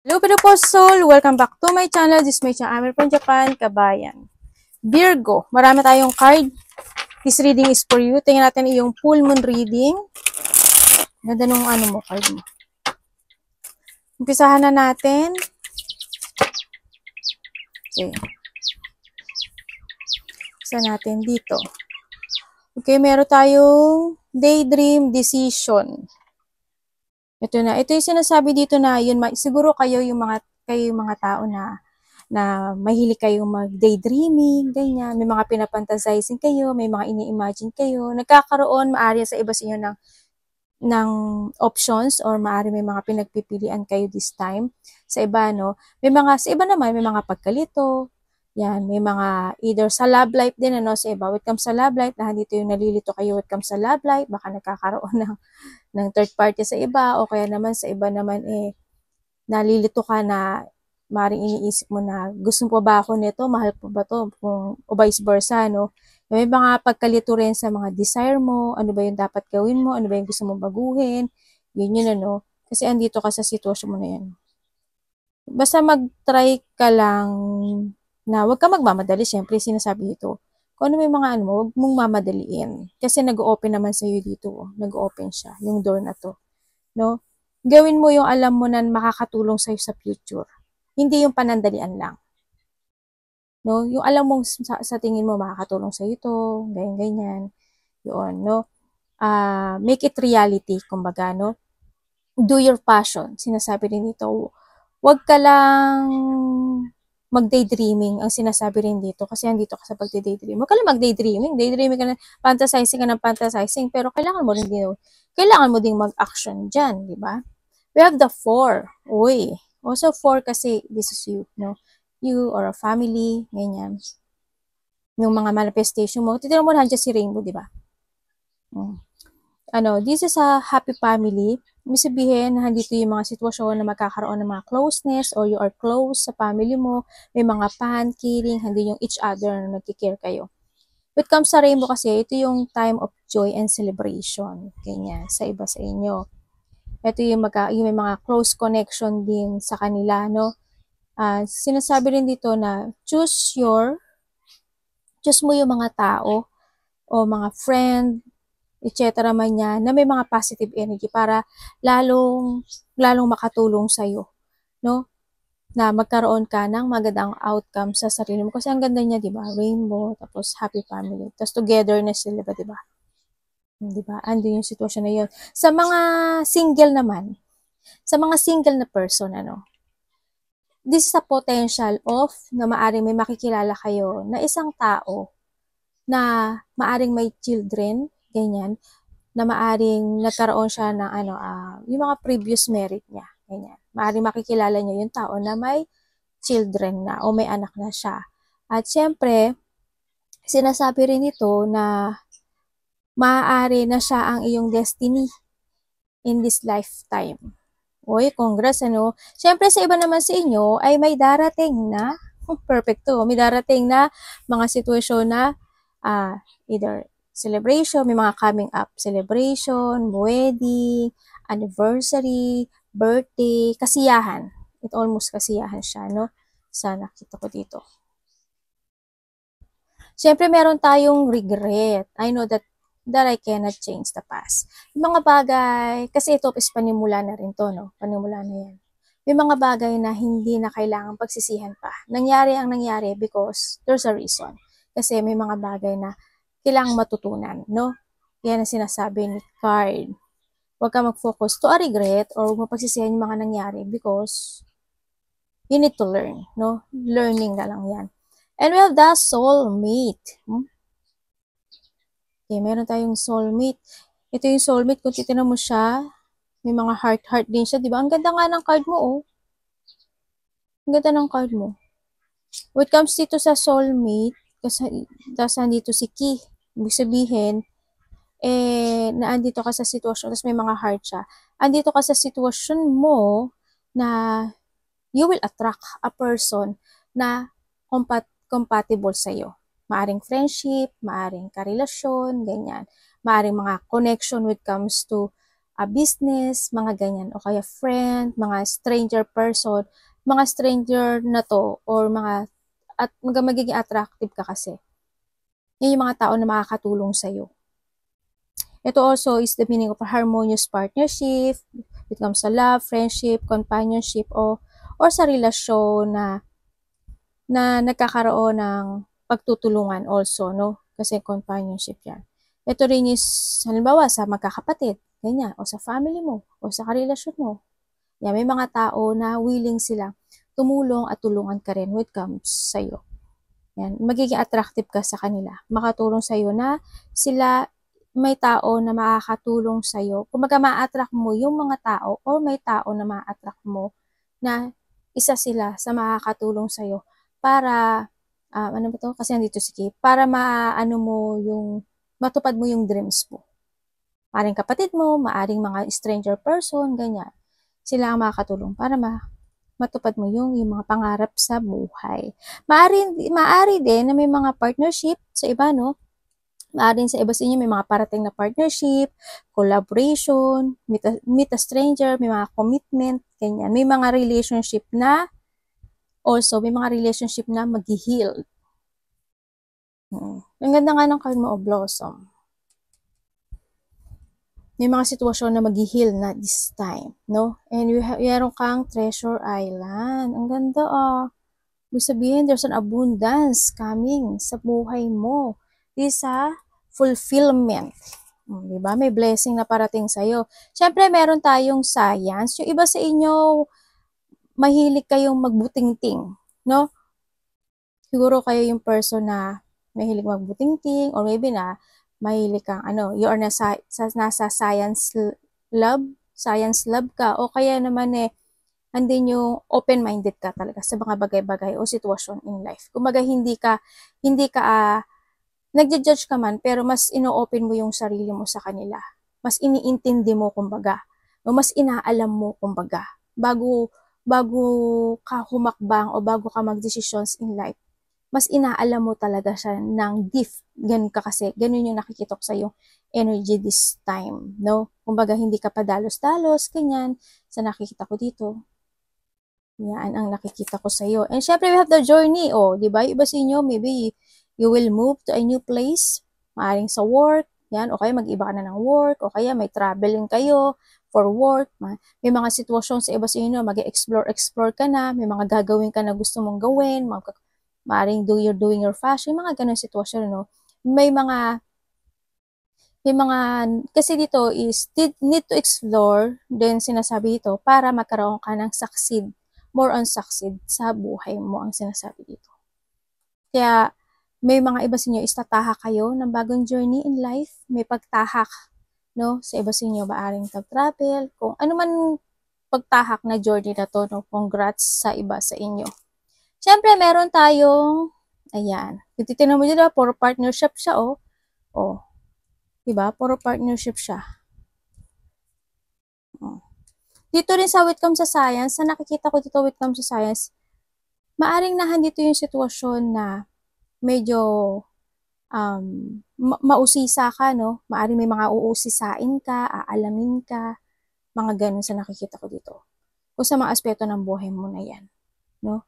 Hello, beautiful soul! Welcome back to my channel. This is my channel, Amir from Japan, Kabayan. Virgo, marami tayong card. This reading is for you. Tingnan natin yung full moon reading. Ganda nung card mo. Umpisahan na natin. Okay. Umpisa natin dito. Okay, meron tayong daydream decision. Ito na. Ito yung sinasabi dito na yun, siguro kayo yung mga tao na mahilig kayong mag-daydreaming, ganyan. May mga pinapantasizing kayo, may mga ini-imagine kayo. Nagkakaroon, maaari sa iba sa inyo ng options or maaari may mga pinagpipilian kayo this time. Sa iba, no? Sa iba naman, may mga pagkalito. Yan, may mga either sa love life din, sa iba. When it comes sa love life, dito yung nalilito kayo when it comes sa love life, baka nagkakaroon ng third party sa iba, o kaya naman sa iba naman nalilito ka na maring iniisip mo na gusto mo ba ako nito, mahal po ba to, o vice versa, no? May mga pagkalito rin sa mga desire mo, ano ba yung dapat gawin mo, ano ba yung gusto mo baguhin, yun, kasi andito ka sa sitwasyon mo na yan. Basta mag-try ka lang na huwag ka magmamadali, syempre sinasabi dito. Kung ano may mga huwag mong mamadaliin. Kasi nag-open naman sa'yo dito, nag-open siya, yung door na to, no? Gawin mo yung alam mo na makakatulong sa'yo sa future. Hindi yung panandalian lang. No? Yung alam mong sa tingin mo makakatulong sa'yo ito, ganyan. Yun, no? Make it reality, kumbaga, no? Do your passion. Sinasabi rin dito, huwag ka lang mag-daydreaming, ang sinasabi rin dito, kasi andito ka sa pag-daydream. Huwag ka lang mag-daydreaming. Daydreaming ka na, fantasizing ka ng fantasizing, pero kailangan mo ding mag-action dyan, di ba? We have the 4. Uy. Also 4 kasi this is you, no? You or a family, ganyan. Yung mga manifestation mo. Titira mo nandiyan si Rainbow, di ba? This is a happy family. Ibig sabihin, nandito yung mga sitwasyon na magkakaroon ng mga closeness or you are close sa family mo. May mga pan, caring, hindi yung each other na nagkikare kayo. When it comes sa Rainbow kasi, ito yung time of joy and celebration. Ganyan, sa iba sa inyo. Ito yung may mga close connection din sa kanila, no? Sinasabi rin dito na choose mo yung mga tao o mga friend, etc. man yan, na may mga positive energy para lalong makatulong sa'yo, no? Na magkaroon ka ng magandang outcome sa sarili mo. Kasi ang ganda niya, di ba? Rainbow, tapos happy family. Tapos togetherness sila, di ba? Di ba? Ando yung sitwasyon na yun. Sa mga single naman, sa mga single na person, this is a potential of na maaring may makikilala kayo na isang tao na maaring may children, ganyan, na maaring nagkaroon siya ng yung mga previous marriage niya, ganyan. Maaring makikilala niyo yung tao na may children na o may anak na siya. At syempre, sinasabi rin ito na maaari na siya ang iyong destiny in this lifetime. Uy, congrats, Siyempre, sa iba naman sa inyo, ay may darating na, perfecto, may darating na mga sitwasyon na, either celebration, may mga coming up celebration, wedding, anniversary, birthday, kasiyahan. It almost kasiyahan siya, no? Sana nakita ko dito. Siyempre, meron tayong regret. I know that I cannot change the past. Yung mga bagay, kasi ito is panimula na rin to, no? Panimula na yan. May mga bagay na hindi na kailangan pagsisihan pa. Nangyari ang nangyari because there's a reason. Kasi may mga bagay na kailangang matutunan, no? Yan ang sinasabi ni card. Huwag ka mag-focus to a regret or huwag mo pagsisihan yung mga nangyari because you need to learn, no? Learning na lang yan. And we have the soulmate. Okay, meron tayong soulmate. Ito yung soulmate, kung titignan mo siya, may mga heart din siya, di ba? Ang ganda nga ng card mo, oh. Ang ganda ng card mo. When it comes dito sa soulmate, kasi nandito si Ki. Ibig sabihin, naandito ka sa sitwasyon, tapos may mga heart siya. Andito ka sa sitwasyon mo na you will attract a person na compatible sa'yo. Maaring friendship, maaring karelasyon, ganyan. Maaring mga connection when it comes to business, mga ganyan, o kaya friend, mga stranger person, mga stranger na to, or mga, at magiging attractive ka kasi. Yan yung mga tao na makakatulong sa'yo. Ito also is the meaning of a harmonious partnership, it comes sa love, friendship, companionship, or sa relasyon na nagkakaroon ng pagtutulungan also, no? Kasi companionship yan. Ito rin is, halimbawa, sa magkakapatid, ganyan, o sa family mo, o sa karelasyon mo. Yan, may mga tao na willing sila tumulong at tulungan ka rin when it comes sa'yo. Yan, magiging attractive ka sa kanila. Makatulong sa'yo na sila, may tao na makakatulong sa'yo. Kung ma-attract mo yung mga tao or may tao na ma-attract mo na isa sila sa makakatulong sa'yo para, ano ba to? Kasi nandito si Kate, para maano mo yung, matupad mo yung dreams mo. Maaring kapatid mo, maaring mga stranger person, ganyan. Sila ang makakatulong para matupad mo yung mga pangarap sa buhay. Maari din na may mga partnership sa iba, no? Maaaring sa iba sa inyo may mga parating na partnership, collaboration, meet a stranger, may mga commitment, ganyan. May mga relationship na, also, may mga relationship na mag-heal. Ang ganda nga ng card mo, Blossom. May mga sitwasyon na mag-heal na this time, no? And meron kang Treasure Island. Ang ganda, Ibig sabihin, there's an abundance coming sa buhay mo. This fulfillment. Diba? May blessing na parating sa'yo. Siyempre, meron tayong science. Yung iba sa inyo, mahilig kayong magbuting-ting, no? Siguro kayo yung person na mahilig magbuting-ting or maybe na mahilig kang, you are nasa science lab ka o kaya naman andin yung open-minded ka talaga sa mga bagay-bagay o sitwasyon in life. Kumbaga hindi ka nagja-judge ka man, pero mas ino-open mo yung sarili mo sa kanila. Mas iniintindi mo, kumbaga. O mas inaalam mo, kumbaga. Bago ka humakbang o bago ka mag-decisions in life, mas inaalam mo talaga siya ng deep. Ganun ka kasi. Ganun yung nakikita ko sa yung energy this time, no? Kumbaga, hindi ka pa dalos-dalos, ganyan. Sa nakikita ko dito. Yan ang nakikita ko sa iyo. And syempre, we have the journey. Di ba? Iba sa inyo, maybe you will move to a new place. Maaring sa work. Yan. O kaya mag-iba ka na ng work. O kaya may traveling kayo for work. May mga sitwasyon sa iba sa inyo, mag-explore ka na. May mga gagawin ka na gusto mong gawin. Maaring you're doing your fashion. Mga ganun sitwasyon, no? May mga kasi dito is need to explore, then sinasabi dito, para magkaroon ka ng succeed, more on succeed sa buhay mo ang sinasabi dito. Kaya, may mga iba sa inyo, istatahak kayo ng bagong journey in life, may pagtahak, no? Sa iba sa inyo, maaring travel, kung ano man pagtahak na journey na to, no? Congrats sa iba sa inyo. Siyempre, meron tayong, ayan, kung titignan mo dito, puro partnership siya, diba? Puro partnership siya. Dito rin sa Whitcomb sa Science, sa nakikita ko dito Whitcomb sa Science, maaring nahandito yung sitwasyon na medyo mausisa ka, no? Maaring may mga uusisain ka, aalamin ka, mga ganun sa nakikita ko dito. Kung sa mga aspeto ng buhay mo na yan, no?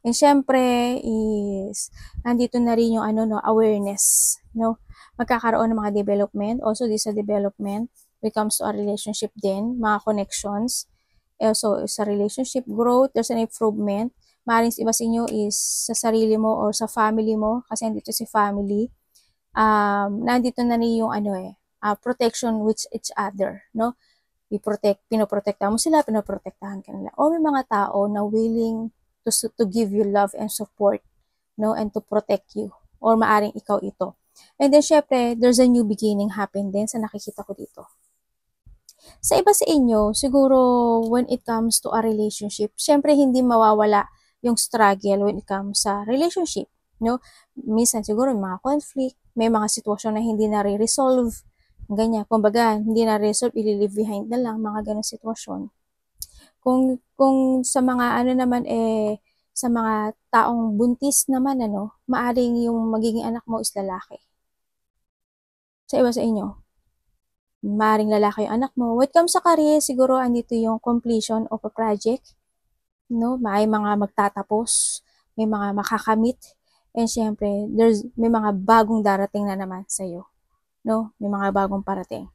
And syempre is nandito na rin yung awareness, no? Magkakaroon ng mga development, also this a development when it comes to a relationship din, mga connections. Also sa relationship growth, there's an improvement. Maaaring iba sa inyo is sa sarili mo or sa family mo, kasi nandito si family. Nandito na rin yung protection with each other, no? Pinoprotektahan mo sila, pinoprotektahan ka nila. O may mga tao na willing to give you love and support, no, and to protect you, or maaring ikaw ito. And then syempre, there's a new beginning happen din sa nakikita ko dito. Sa iba sa inyo, siguro when it comes to a relationship, syempre hindi mawawala yung struggle when it comes sa relationship, no? Minsan siguro may mga conflict, may mga sitwasyon na hindi na-resolve, ganyan. Kumbaga, hindi na-resolve, i-leave behind na lang, mga ganong sitwasyon. Kung sa mga naman sa mga taong buntis naman maaring yung magiging anak mo is lalaki. Sa iba sa inyo. Maring lalaki yung anak mo. When it comes sa career, siguro andito yung completion of a project, no? May mga magtatapos, may mga makakamit, and syempre, may mga bagong darating na naman sa'yo, no? May mga bagong parating.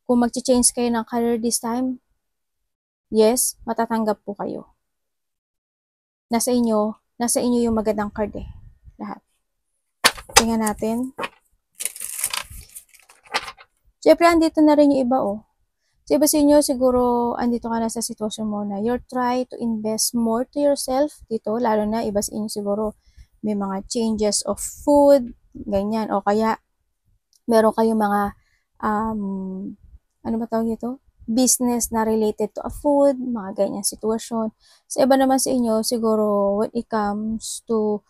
Kung mag-change kayo ng career this time, yes, matatanggap po kayo. Nasa inyo yung magandang card eh. Lahat. Tingnan natin. Siyempre, andito na rin yung iba oh. So, iba sa inyo, siguro, andito ka na sa sitwasyon mo na you're try to invest more to yourself dito, lalo na iba sa inyo siguro, may mga changes of food, ganyan, o kaya, meron kayong mga, ano ba tawag ito? Business na related to a food, mga ganyan sitwasyon. Sa iba naman sa inyo, siguro, when it comes to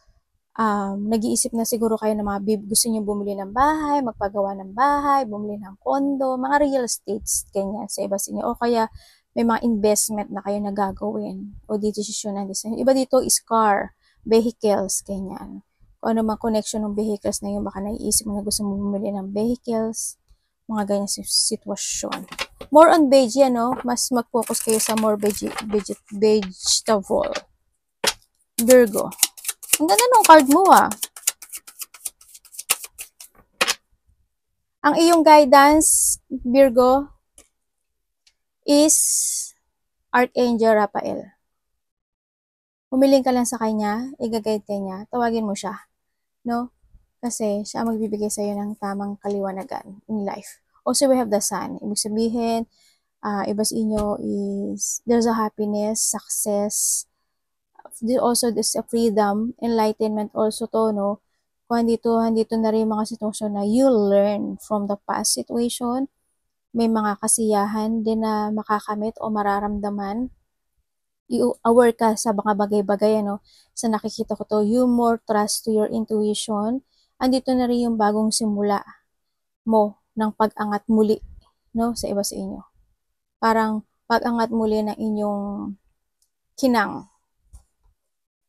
nag-iisip na siguro kayo ng mga gusto niyo bumili ng bahay, magpagawa ng bahay, bumili ng kondo, mga real estates, ganyan, sa iba sa inyo. O kaya, may mga investment na kayo na gagawin o desisyonan. Iba dito is car, vehicles, ganyan. Kung ano mang connection ng vehicles na yun, baka naiisip mo na gusto mo bumili ng vehicles, mga ganyan sitwasyon. More on veg yan, no? Mas mag-focus kayo sa more vegetable. Virgo. Ang ganda ng card mo ah. Ang iyong guidance, Virgo, is Archangel Raphael. Humiling ka lang sa kanya, i-guide ka niya, tawagin mo siya. No? Kasi siya magbibigay sa iyo ng tamang kaliwanagan in life. Also, we have the sun. Ibig sabihin, iba sa inyo is, there's a happiness, success, also there's a freedom, enlightenment also to, no? Kung andito na rin yung mga sitwasyon na you learn from the past situation, may mga kasiyahan din na makakamit o mararamdaman. I-aware ka sa mga bagay-bagay, ano? Sa nakikita ko to, you more trust to your intuition. Andito na rin yung bagong simula mo ng pag-angat muli, no? Sa iba sa inyo. Parang pag-angat muli ng inyong kinang.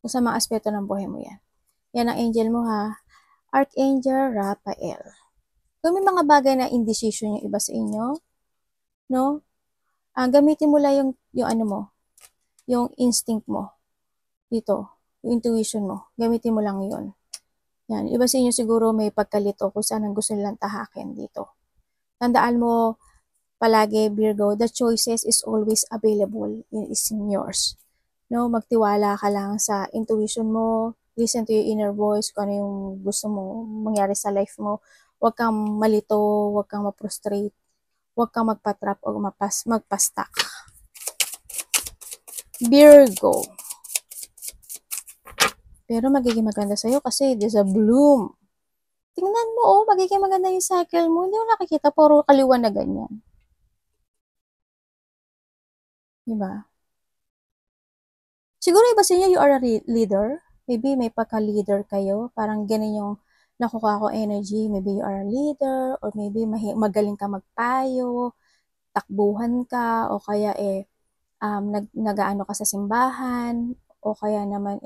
Sa mga aspeto ng buhay mo yan. Yan ang angel mo ha. Archangel Raphael. Kung may mga bagay na indecision yung iba sa inyo, no? Gamitin mo lang yung ano mo, yung instinct mo dito, yung intuition mo. Gamitin mo lang yun. Yan. Iba sa inyo siguro may pagkalito kung saan ang gusto nilang tahakin dito. Tandaan mo palagi, Virgo, the choices is always available. It is in yours. No? Magtiwala ka lang sa intuition mo, listen to your inner voice, kung ano yung gusto mo mangyari sa life mo. Huwag kang malito, huwag kang ma-frustrate, huwag kang magpa-trap o magpa-stuck. Virgo. Pero magiging maganda sa'yo kasi there's a bloom. Tingnan mo, oh, magiging maganda yung cycle mo. Hindi mo nakikita, puro kaliwan na ganyan. Diba? Siguro iba sa inyo, you are a leader. Maybe may pagka-leader kayo. Parang ganun yung nakukuha ko energy. Maybe you are a leader or maybe magaling ka magpayo, takbuhan ka, o kaya nag-aano ka sa simbahan, o kaya naman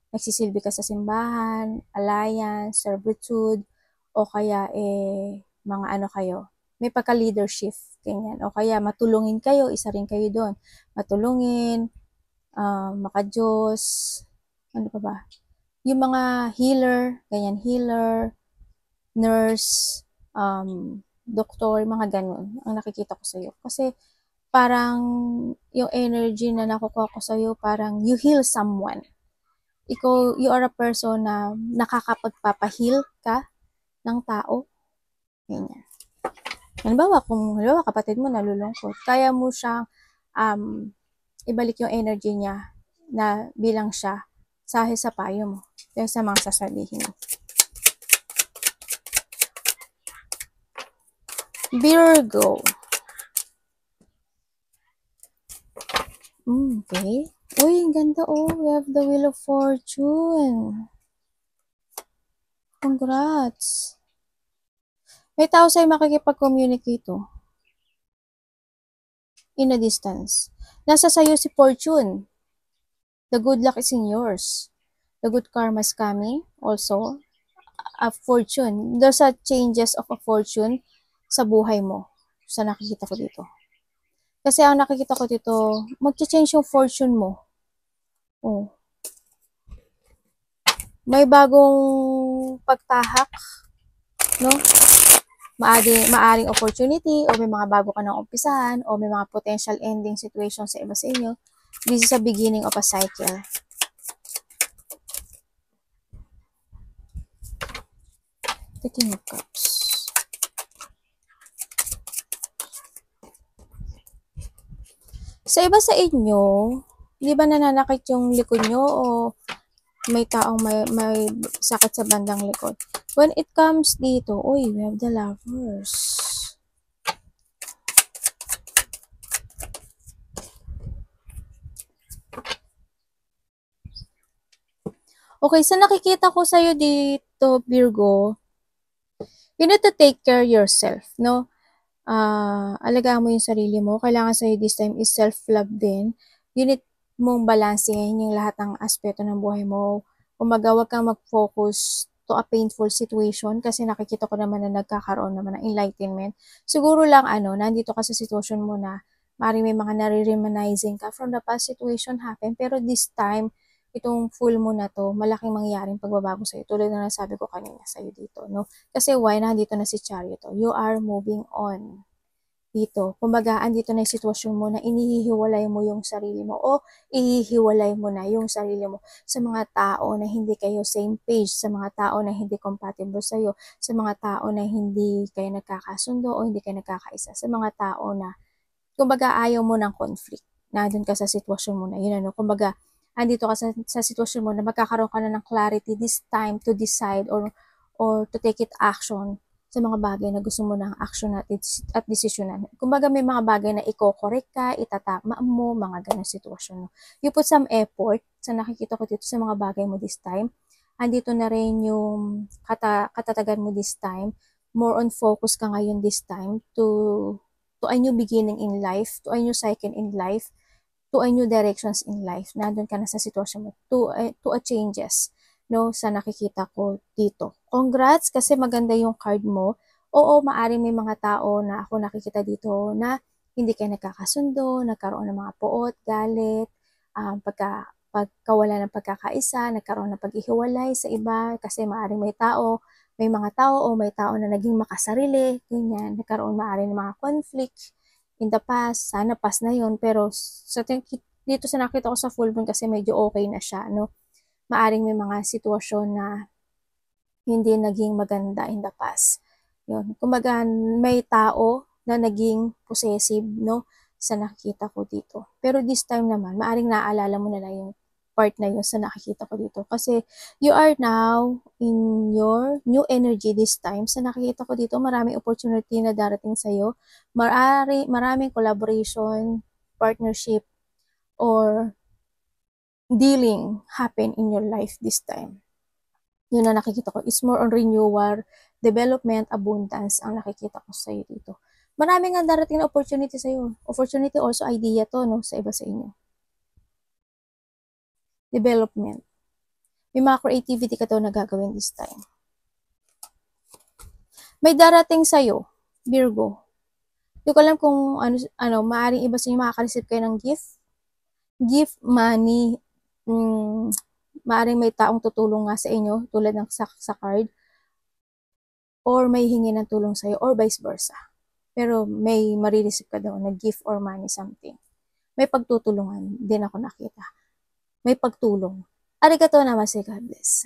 nagsisilbi ka sa simbahan, alliance, servitude, o kaya mga ano kayo. May pagka-leadership, ganyan. O kaya matulungin kayo, isa rin kayo doon. Matulungin, maka-Diyos, ano pa ba? Yung mga healer, ganyan, healer, nurse, doktor, mga ganun, ang nakikita ko sa'yo. Kasi, parang, yung energy na nakukuha ko sa'yo, parang you heal someone. Ikaw, you are a person na nakakapagpapahil ka ng tao. Ganyan. Halimbawa, kapatid mo nalulungkot, kaya mo siyang, ibalik yung energy niya na bilang siya sa payo mo. Yung sa mga sasabihin mo. Virgo. Okay. Uy, ang ganda oh. We have the Wheel of Fortune. Congrats. May tao sa'yo makikipag-communicate oh. In a distance. Nasa sa'yo si Fortune. The good luck is in yours. The good karma is coming also. A fortune. There's a changes of a fortune sa buhay mo. sa nakikita ko dito. Kasi ang nakikita ko dito, mag-change yung fortune mo. Oh. May bagong pagtahak, no? Maaring opportunity o may mga bago ka nang umpisahan o may mga potential ending situation sa iba sa inyo. This is a beginning of a cycle. The King of Cups. Sa iba sa inyo, di ba nananakit yung likod nyo o may taong may sakit sa bandang likod? When it comes dito, uy, we have the Lovers. Okay, sa nakikita ko sa'yo dito, Virgo, you need to take care yourself, no? Alagaan mo yung sarili mo. Kailangan sa'yo this time is self-love din. You need mong balansehin yung lahat ng aspeto ng buhay mo. Kumaga, huwag kang mag-focus to a painful situation kasi nakikita ko naman na nagkakaroon naman ng enlightenment. Siguro lang, nandito ka sa sitwasyon mo na maaaring may mga nare-reminiscing ka from the past situation happen, pero this time, itong full moon na to, malaking mangyaring pagbabago sa'yo. Tulad na nasabi ko kanina sa'yo dito, no? Kasi why? Nandito na si Chariot. You are moving on dito. Kumbaga, andito na yung sitwasyon mo na inihihiwalay mo yung sarili mo o ihihiwalay mo na yung sarili mo sa mga tao na hindi kayo same page, sa mga tao na hindi compatible sa'yo, sa mga tao na hindi kayo nagkakasundo o hindi kayo nagkakaisa, sa mga tao na, kumbaga, ayaw mo ng conflict. Nandun ka sa sitwasyon mo na, yun kumbaga, andito ka sa sitwasyon mo na magkakaroon ka na ng clarity this time to decide or to take it action sa mga bagay na gusto mo ng action at desisyonan. Kumbaga may mga bagay na i-correct ka, itatama mo, mga ganang sitwasyon. You put some effort sa nakikita ko dito sa mga bagay mo this time. Andito na rin yung katatagan mo this time. More on focus ka ngayon this time to a new beginning in life, to a new cycle in life, to a new directions in life. Nandun ka na sa sitwasyon mo, to a changes, no, sa nakikita ko dito. Congrats kasi maganda yung card mo. Oo, maaring may mga tao na ako nakikita dito na hindi kayo nagkakasundo, nagkaroon ng mga poot, galit, pagkawala ng pagkakaisa, nagkaroon ng paghihiwalay sa iba kasi maaring may mga tao o may tao na naging makasarili, ganyan, nagkaroon maaring ng mga conflict in the past, sana past na yun, pero dito sa nakita ko sa full moon kasi medyo okay na siya, no? Maaring may mga sitwasyon na hindi naging maganda in the past. Yun. Kumbaga, may tao na naging possessive, no? Sa nakikita ko dito. Pero this time naman, maaring naaalala mo na lang yung part na yun sa nakikita ko dito. Kasi you are now in your new energy this time. Sa nakikita ko dito, maraming opportunity na darating sa'yo. Maraming collaboration, partnership, or dealing happen in your life this time. Yun na nakikita ko. It's more on renewal, development, abundance ang nakikita ko sa'yo dito. Maraming nga darating na opportunity sa'yo. Opportunity also idea to, no, sa iba sa inyo. Development. May mga creativity ka daw na gagawin this time. May darating sa'yo, Virgo. Hindi ko alam kung maaaring iba sa inyo makaka-receive kayo ng gift, money, maaaring may taong tutulong nga sa inyo, tulad ng sa card, or may hingi ng tulong sa'yo, or vice versa. Pero may marireceive ka daw na gift or money something. May pagtutulungan din ako nakita. May pagtulong. Arigatou namaste, God bless.